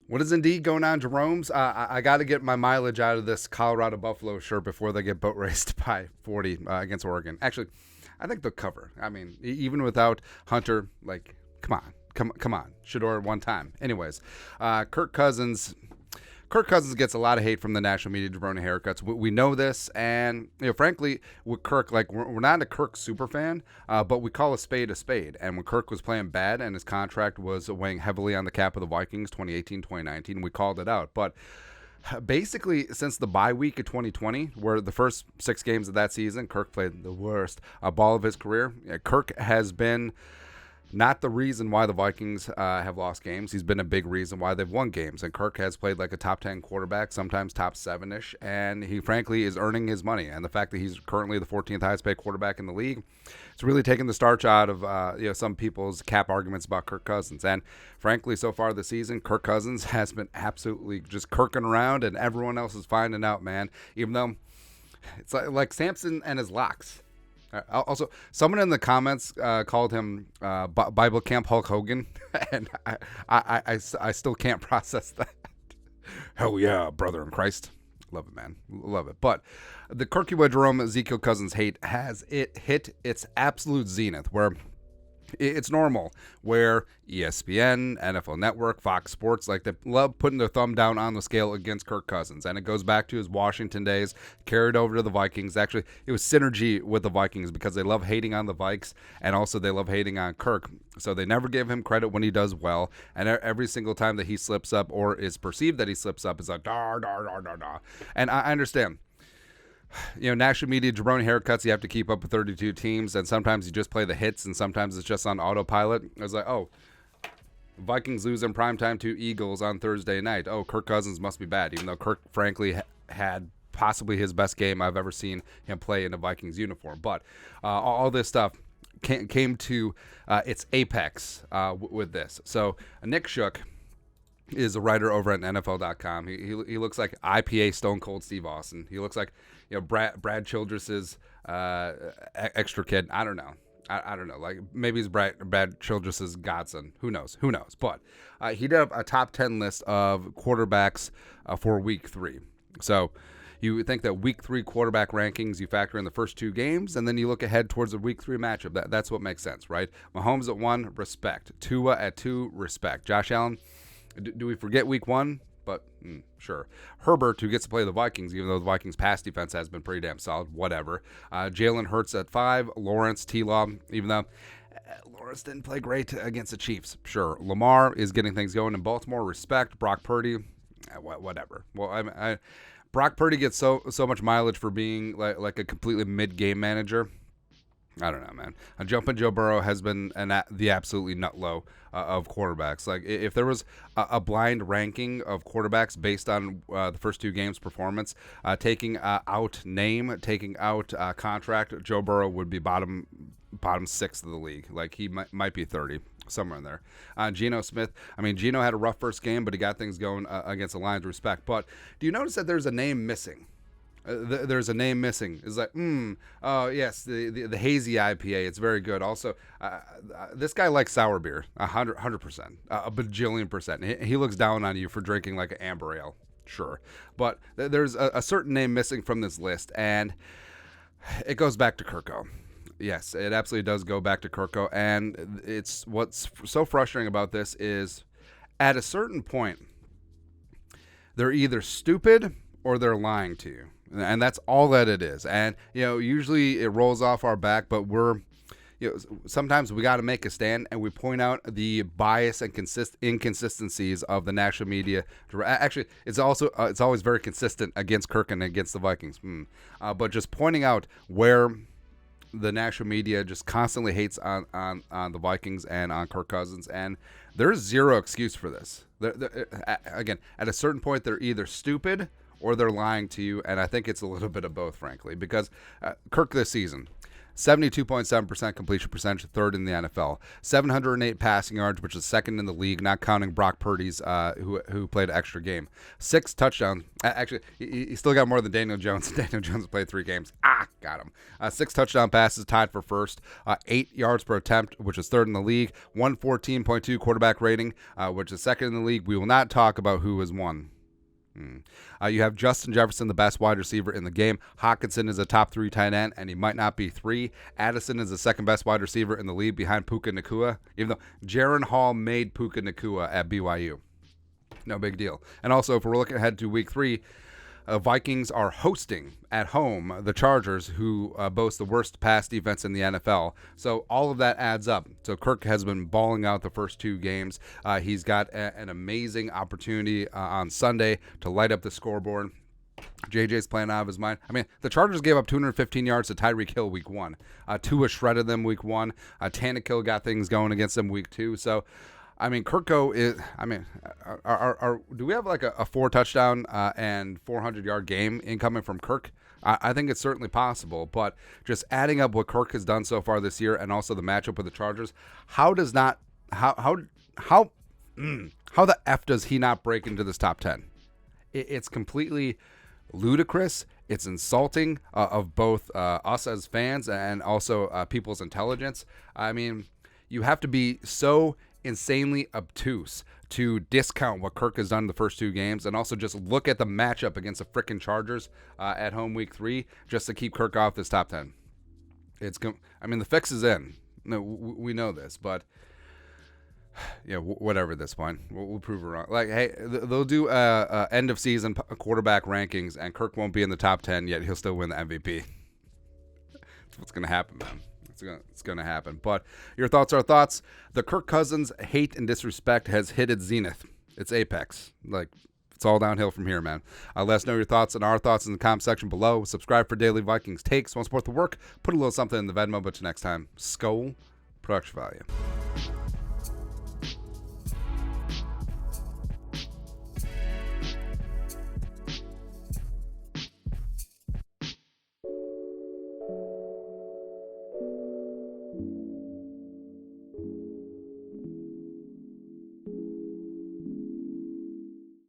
What is indeed going on, Jerome's? I got to get my mileage out of this Colorado Buffalo shirt before they get boat raced by 40 against Oregon. Actually, I think they'll cover. I mean, even without Hunter, like, come on. Shador one time. Anyways, Kirk Cousins. Kirk Cousins gets a lot of hate from the national media, jabroni haircuts. We know this, and frankly, with Kirk, like we're not a Kirk super fan, but we call a spade a spade. And when Kirk was playing bad and his contract was weighing heavily on the cap of the Vikings, 2018, 2019, we called it out. But basically, since the bye week of 2020, where the first 6 games of that season, Kirk played the worst ball of his career. Kirk has been not the reason why the Vikings have lost games. He's been a big reason why they've won games. And Kirk has played like a top 10 quarterback, sometimes top 7-ish. And he, frankly, is earning his money. And the fact that he's currently the 14th highest paid quarterback in the league, it's really taken the starch out of some people's cap arguments about Kirk Cousins. And frankly, so far this season, Kirk Cousins has been absolutely just kirking around, and everyone else is finding out, man. Even though it's like Samson and his locks. Also, someone in the comments called him Bible Camp Hulk Hogan, and I still can't process that. Hell yeah, brother in Christ. Love it, man. Love it. But the Kirky Boy Jerome Ezekiel Cousins hate has it hit its absolute zenith, where it's normal, where ESPN, NFL Network, Fox Sports, like they love putting their thumb down on the scale against Kirk Cousins. And it goes back to his Washington days, carried over to the Vikings. Actually, it was synergy with the Vikings because they love hating on the Vikes, and also they love hating on Kirk. So they never give him credit when he does well. And every single time that he slips up or is perceived that he slips up, it's like, dar, dar, dar, dar, dar. And I understand. National media jabroni haircuts, you have to keep up with 32 teams, and sometimes you just play the hits, and sometimes it's just on autopilot. It was like, oh, Vikings lose in primetime to Eagles on Thursday night. Oh, Kirk Cousins must be bad, even though Kirk, frankly, had possibly his best game I've ever seen him play in a Vikings uniform. But all this stuff came to its apex with this. So Nick Shook is a writer over at NFL.com. He looks like IPA Stone Cold Steve Austin. He looks like Brad Childress's extra kid. I don't know. I don't know. Like maybe he's Brad Childress's godson. Who knows? But he did a top 10 list of quarterbacks for Week 3. So you think that Week 3 quarterback rankings, you factor in the first 2 games, and then you look ahead towards the Week 3 matchup. That's what makes sense, right? Mahomes at 1, respect. Tua at 2, respect. Josh Allen. Do we forget Week 1? But sure. Herbert, who gets to play the Vikings, even though the Vikings' pass defense has been pretty damn solid, whatever. Jalen Hurts at 5. Lawrence, T-Law, even though Lawrence didn't play great against the Chiefs. Sure. Lamar is getting things going in Baltimore. Respect. Brock Purdy, whatever. Well, Brock Purdy gets so much mileage for being like a completely mid-game manager. I don't know, man. Jumping Joe Burrow has been the absolutely nut low of quarterbacks. Like, if there was a blind ranking of quarterbacks based on the first 2 games' performance, taking out name, taking out contract, Joe Burrow would be bottom 6th of the league. Like, he might be 30, somewhere in there. Geno Smith, Geno had a rough first game, but he got things going against the Lions. Respect. But do you notice that there's a name missing? There's a name missing. It's like, oh yes, the hazy IPA. It's very good. Also, this guy likes sour beer, 100%, a bajillion percent. He looks down on you for drinking like an amber ale. Sure, but there's a certain name missing from this list, and it goes back to Kirko. Yes, it absolutely does go back to Kirko, and it's what's so frustrating about this is, at a certain point, they're either stupid or they're lying to you. And that's all that it is. And, usually it rolls off our back, but sometimes we got to make a stand, and we point out the bias and inconsistencies of the national media. Actually, it's always very consistent against Kirk and against the Vikings. But just pointing out where the national media just constantly hates on the Vikings and on Kirk Cousins, and there's zero excuse for this. Again, at a certain point, they're either stupid or they're lying to you, and I think it's a little bit of both, frankly, because Kirk this season, 72.7% completion percentage, third in the NFL. 708 passing yards, which is second in the league, not counting Brock Purdy's, who played an extra game. 6 touchdowns. Actually, he still got more than Daniel Jones. Daniel Jones played 3 games. Got him. 6 touchdown passes, tied for first. 8 yards per attempt, which is third in the league. 114.2 quarterback rating, which is second in the league. We will not talk about who has won. You have Justin Jefferson, the best wide receiver in the game. Hawkinson is a top 3 tight end, and he might not be 3. Addison is the second best wide receiver in the league behind Puka Nacua, even though Jaron Hall made Puka Nacua at BYU. No big deal. And also, if we're looking ahead to week 3, Vikings are hosting at home the Chargers, who boast the worst pass defense in the NFL. So all of that adds up. So Kirk has been balling out the first 2 games. He's got an amazing opportunity on Sunday to light up the scoreboard. JJ's playing out of his mind. I mean, the Chargers gave up 215 yards to Tyreek Hill week 1. Tua shredded them week 1. Tannehill got things going against them week 2. So, I mean, Kirko is. I mean, do we have like a 4 touchdown and 400-yard game incoming from Kirk? I think it's certainly possible, but just adding up what Kirk has done so far this year, and also the matchup with the Chargers, how the F does he not break into this top 10? It's completely ludicrous. It's insulting of both us as fans and also people's intelligence. I mean, you have to be so insanely obtuse to discount what Kirk has done in the first 2 games, and also just look at the matchup against the frickin' Chargers at home week 3 just to keep Kirk off this top 10. I mean, the fix is in. No, we know this, but yeah, whatever at this point. We'll prove it wrong. Like, hey, they'll do end of season quarterback rankings, and Kirk won't be in the top 10 yet. He'll still win the MVP. That's what's gonna happen, man. It's going to happen. But your thoughts are thoughts. The Kirk Cousins hate and disrespect has hit its zenith. It's apex. Like, it's all downhill from here, man. Let us know your thoughts and our thoughts in the comment section below. Subscribe for daily Vikings takes. Want to support the work? Put a little something in the Venmo. But till next time, Skol, production value.